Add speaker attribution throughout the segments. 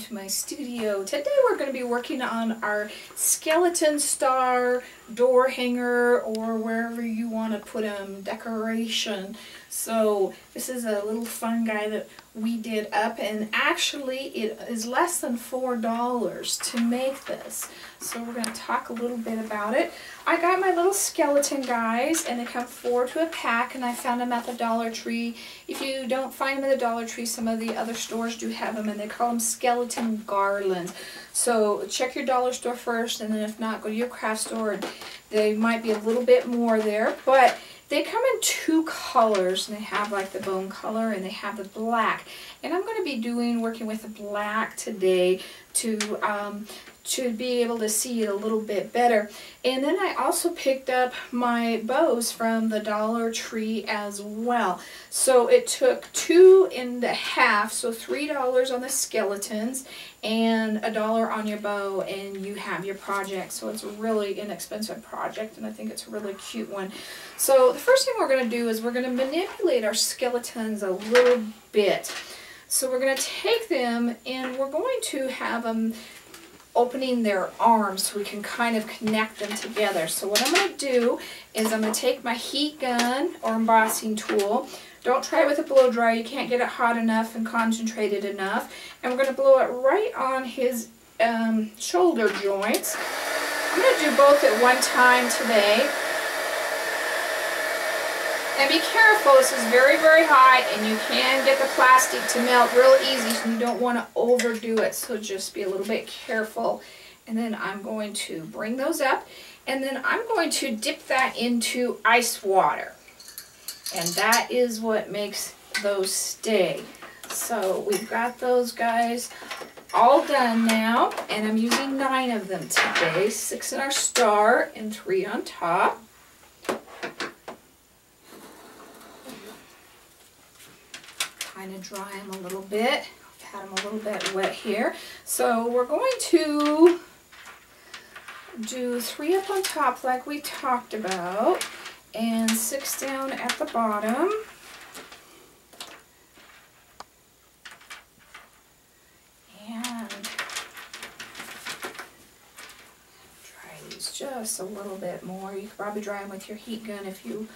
Speaker 1: to my studio. Today we're going to be working on our skeleton star door hanger, or wherever you want to put them, decoration. So this is a little fun guy that we did up, and actually it is less than $4 to make this. So we're going to talk a little bit about it. I got my little skeleton guys, and they come 4 to a pack, and I found them at the Dollar Tree. If you don't find them at the Dollar Tree, some of the other stores do have them, and they call them skeleton garlands. So check your dollar store first, and then if not, go to your craft store. They might be a little bit more there, but they come in 2 colors, and they have like the bone color and they have the black. And I'm going to be working with the black today to be able to see it a little bit better. And then I also picked up my bows from the Dollar Tree as well. So it took 2.5, so $3 on the skeletons and $1 on your bow, and you have your project. So it's a really inexpensive project, and I think it's a really cute one. So the first thing we're going to do is we're going to manipulate our skeletons a little bit. So we're going to take them, and we're going to have them opening their arms so we can kind of connect them together. So what I'm going to do is I'm going to take my heat gun or embossing tool. Don't try it with a blow dryer. You can't get it hot enough and concentrated enough. And we're going to blow it right on his shoulder joints. I'm going to do both at one time today. And be careful, this is very, very hot, and you can get the plastic to melt real easy, so you don't want to overdo it, so just be a little bit careful. And then I'm going to bring those up, and then I'm going to dip that into ice water. And that is what makes those stay. So we've got those guys all done now, and I'm using 9 of them today, 6 in our star and 3 on top. Kind of dry them a little bit. Had them a little bit wet here. So we're going to do 3 up on top like we talked about, and 6 down at the bottom. And dry these just a little bit more. You could probably dry them with your heat gun if you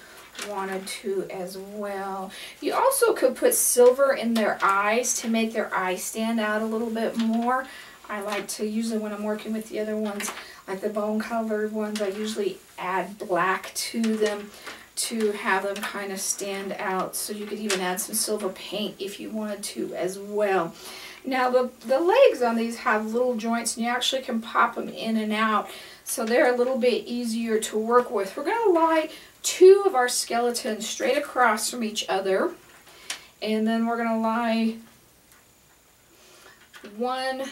Speaker 1: wanted to as well. You also could put silver in their eyes to make their eyes stand out a little bit more. I like to, usually when I'm working with the other ones, like the bone colored ones, I usually add black to them to have them kind of stand out. So you could even add some silver paint if you wanted to as well. Now the legs on these have little joints, and you actually can pop them in and out, so they're a little bit easier to work with. We're going to lie 2 of our skeletons straight across from each other, and then we're going to lie 1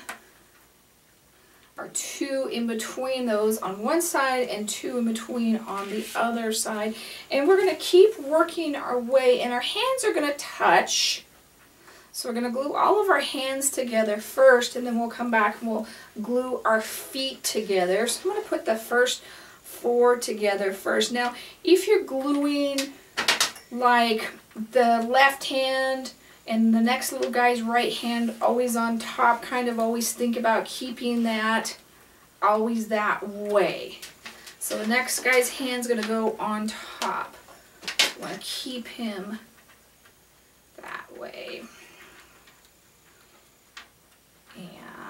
Speaker 1: or 2 in between those on one side and 2 in between on the other side. And we're going to keep working our way, and our hands are going to touch. So we're going to glue all of our hands together first, and then we'll come back and we'll glue our feet together. So I'm going to put the first 4 together first. Now, if you're gluing like the left hand and the next little guy's right hand always on top, kind of always think about keeping that always that way. So the next guy's hand's going to go on top. You want to keep him that way.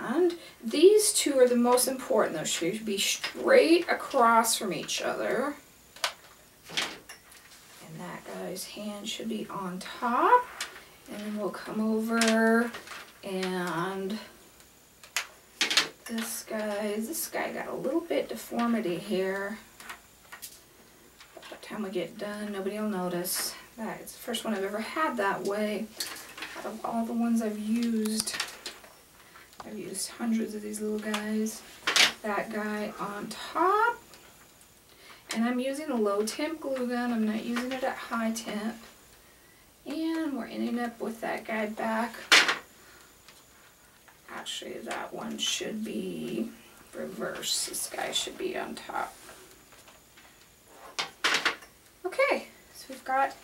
Speaker 1: And these 2 are the most important. Those should be straight across from each other. And that guy's hand should be on top. And then we'll come over, and this guy got a little bit deformity here. By the time we get done, nobody will notice. It's the first one I've ever had that way. Out of all the ones I've used hundreds of these little guys. That guy on top. And I'm using a low temp glue gun. I'm not using it at high temp. And we're ending up with that guy back. Actually, that one should be reverse. This guy should be on top. Okay, so we've got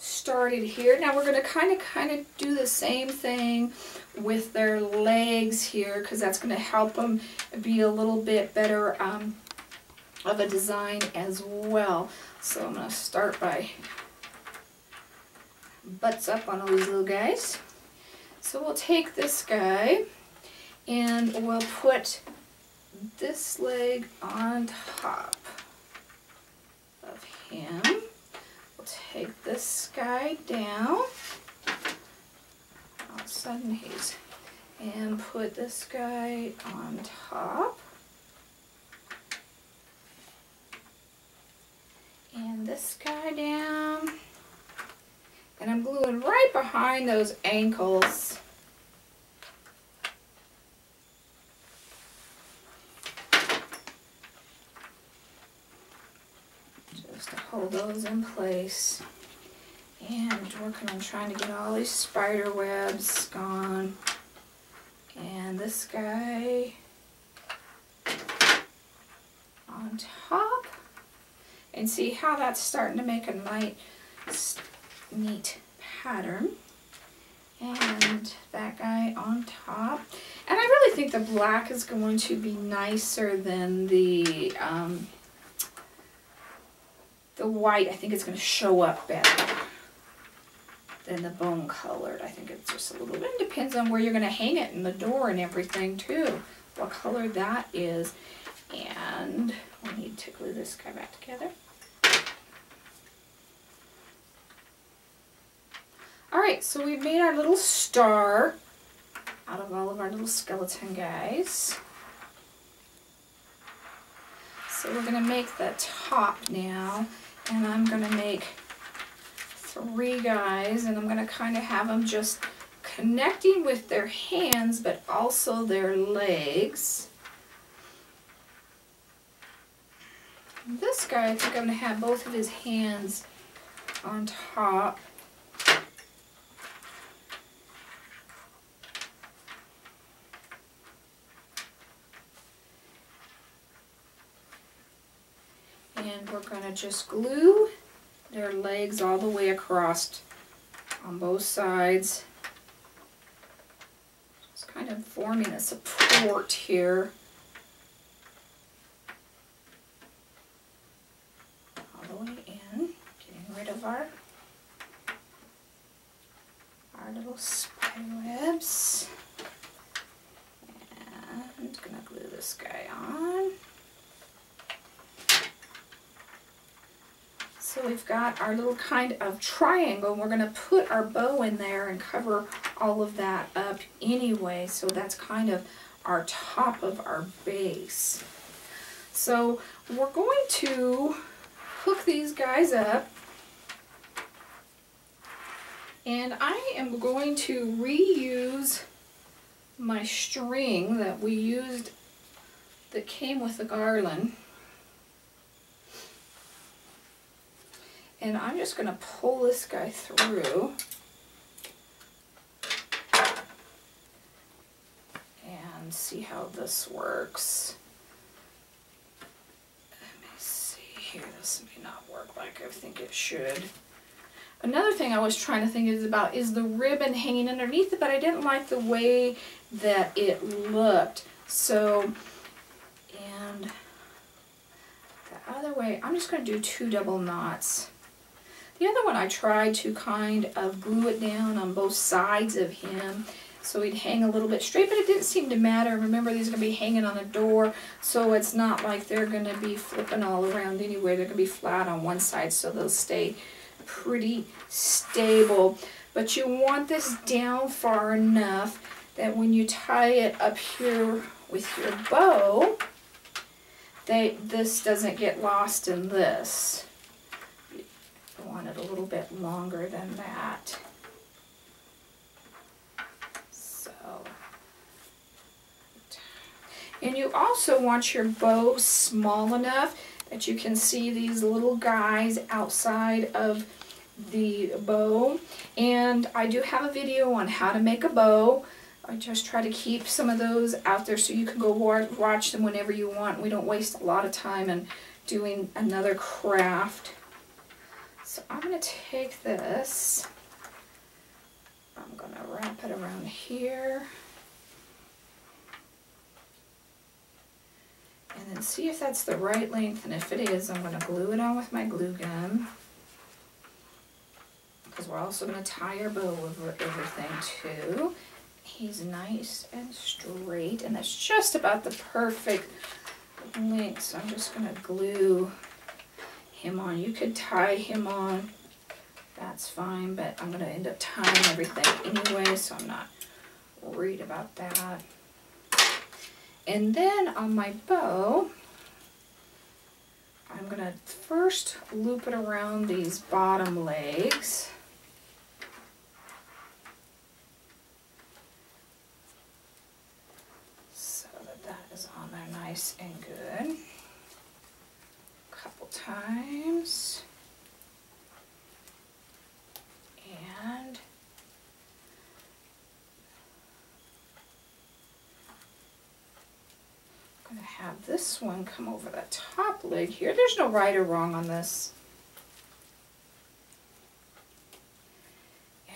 Speaker 1: started here. Now we're going to kind of do the same thing with their legs here, because that's going to help them be a little bit better of a design as well. So I'm going to start by butts up on all these little guys. So we'll take this guy and we'll put this leg on top of him. We'll take this guy down. All of a sudden and put this guy on top. And this guy down. And I'm gluing right behind those ankles. Just to hold those in place. And working on trying to get all these spider webs gone. And this guy on top. And see how that's starting to make a nice, neat pattern. And that guy on top. And I really think the black is going to be nicer than the white. I think it's going to show up better than the bone colored. I think it's just a little bit. It depends on where you're going to hang it in the door and everything too. What color that is. And we need to glue this guy back together. Alright, so we've made our little star out of all of our little skeleton guys. So we're going to make the top now, and I'm going to make 3 guys, and I'm going to kind of have them just connecting with their hands, but also their legs. This guy, I think I'm going to have both of his hands on top. And we're going to just glue their legs all the way across on both sides. Just kind of forming a support here. All the way in. Getting rid of our little spider webs. And I'm going to glue this guy on. So we've got our little kind of triangle, and we're going to put our bow in there and cover all of that up anyway. So that's kind of our top of our base. So we're going to hook these guys up, and I am going to reuse my string that we used that came with the garland. And I'm just going to pull this guy through and see how this works. Let me see here. This may not work like I think it should. Another thing I was trying to think is the ribbon hanging underneath it, but I didn't like the way that it looked. So, and the other way, I'm just going to do 2 double knots. The other one I tried to kind of glue it down on both sides of him so he'd hang a little bit straight, but it didn't seem to matter. Remember, these are going to be hanging on a door, so it's not like they're going to be flipping all around anyway. They're going to be flat on one side, so they'll stay pretty stable. But you want this down far enough that when you tie it up here with your bow, this doesn't get lost in this. I want it a little bit longer than that. So, and you also want your bow small enough that you can see these little guys outside of the bow. And I do have a video on how to make a bow. I just try to keep some of those out there so you can go watch them whenever you want. We don't waste a lot of time in doing another craft. So I'm going to take this, I'm going to wrap it around here, and then see if that's the right length, and if it is, I'm going to glue it on with my glue gun, because we're also going to tie our bow over everything too. He's nice and straight, and that's just about the perfect length, so I'm just going to glue him on. You could tie him on, that's fine, but I'm going to end up tying everything anyway, so I'm not worried about that. And then on my bow, I'm going to first loop it around these bottom legs. So that is on there nice and good. A couple times. And I'm going to have this one come over the top leg here. There's no right or wrong on this.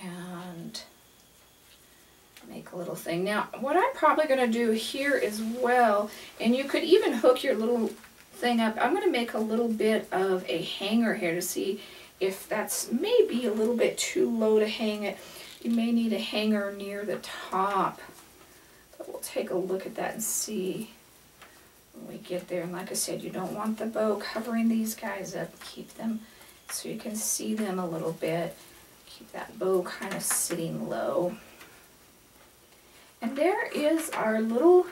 Speaker 1: And make a little thing. Now, what I'm probably going to do here as well, and you could even hook your little thing up, I'm going to make a little bit of a hanger here to see if that's maybe a little bit too low to hang it. You may need a hanger near the top. But we'll take a look at that and see when we get there. And like I said, you don't want the bow covering these guys up. Keep them so you can see them a little bit. Keep that bow kind of sitting low. And there is our little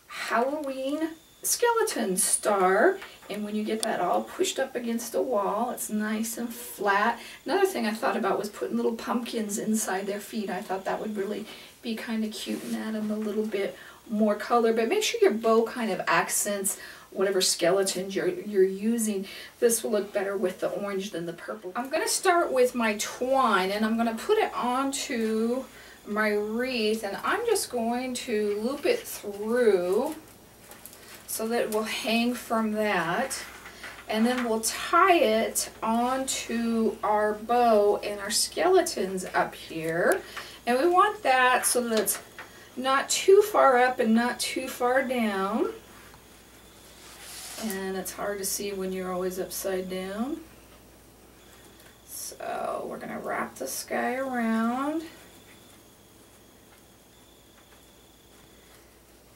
Speaker 1: Halloween skeleton star. And when you get that all pushed up against the wall, it's nice and flat. Another thing I thought about was putting little pumpkins inside their feet. I thought that would really be kind of cute and add them a little bit more color. But make sure your bow kind of accents whatever skeletons you're using. This will look better with the orange than the purple. I'm going to start with my twine, and I'm going to put it onto my wreath, and I'm just going to loop it through so that it will hang from that, and then we'll tie it onto our bow and our skeletons up here. And we want that so that it's not too far up and not too far down. And it's hard to see when you're always upside down. So we're going to wrap this guy around.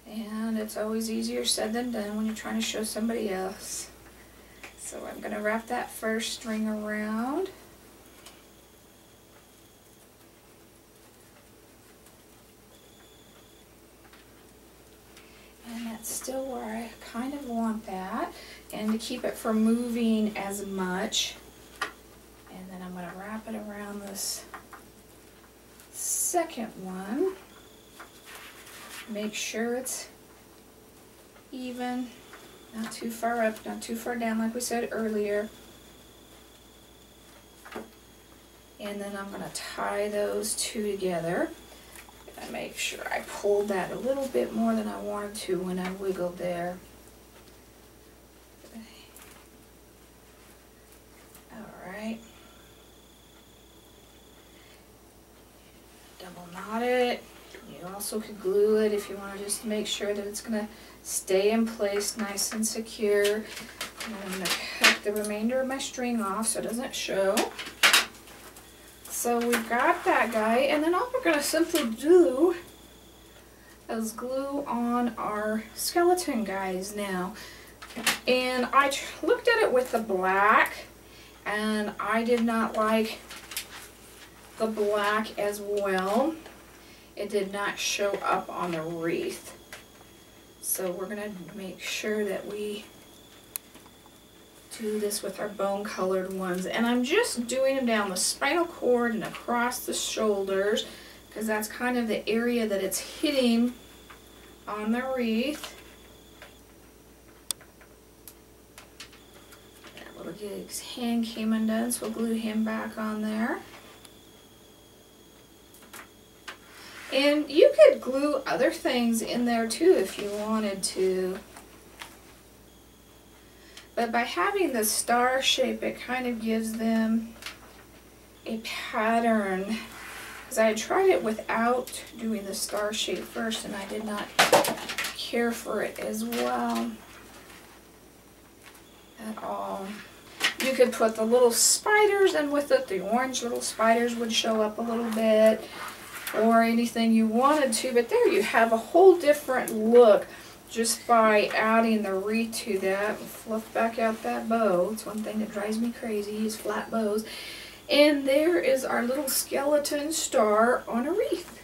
Speaker 1: And it's always easier said than done when you're trying to show somebody else. So I'm going to wrap that first string around. And that's still where I kind of want that. And to keep it from moving as much. And then I'm going to wrap it around this second one. Make sure it's even, not too far up, not too far down like we said earlier. And then I'm going to tie those two together. And make sure I pulled that a little bit more than I wanted to when I wiggled there. Alright. Double knot it. You also could glue it if you want to just make sure that it's going to stay in place nice and secure. And I'm going to cut the remainder of my string off so it doesn't show. So we've got that guy, and then all we're going to simply do is glue on our skeleton guys now. And I looked at it with the black, and I did not like the black as well. It did not show up on the wreath. So we're going to make sure that we do this with our bone colored ones. And I'm just doing them down the spinal cord and across the shoulders because that's kind of the area that it's hitting on the wreath. That little gig's hand came undone, so we'll glue him back on there. And you could glue other things in there too if you wanted to. But by having the star shape, it kind of gives them a pattern. Because I had tried it without doing the star shape first, and I did not care for it as well at all. You could put the little spiders in with it. The orange little spiders would show up a little bit, or anything you wanted to. But there you have a whole different look just by adding the wreath to that. Fluff back out that bow. It's one thing that drives me crazy is flat bows. And there is our little skeleton star on a wreath.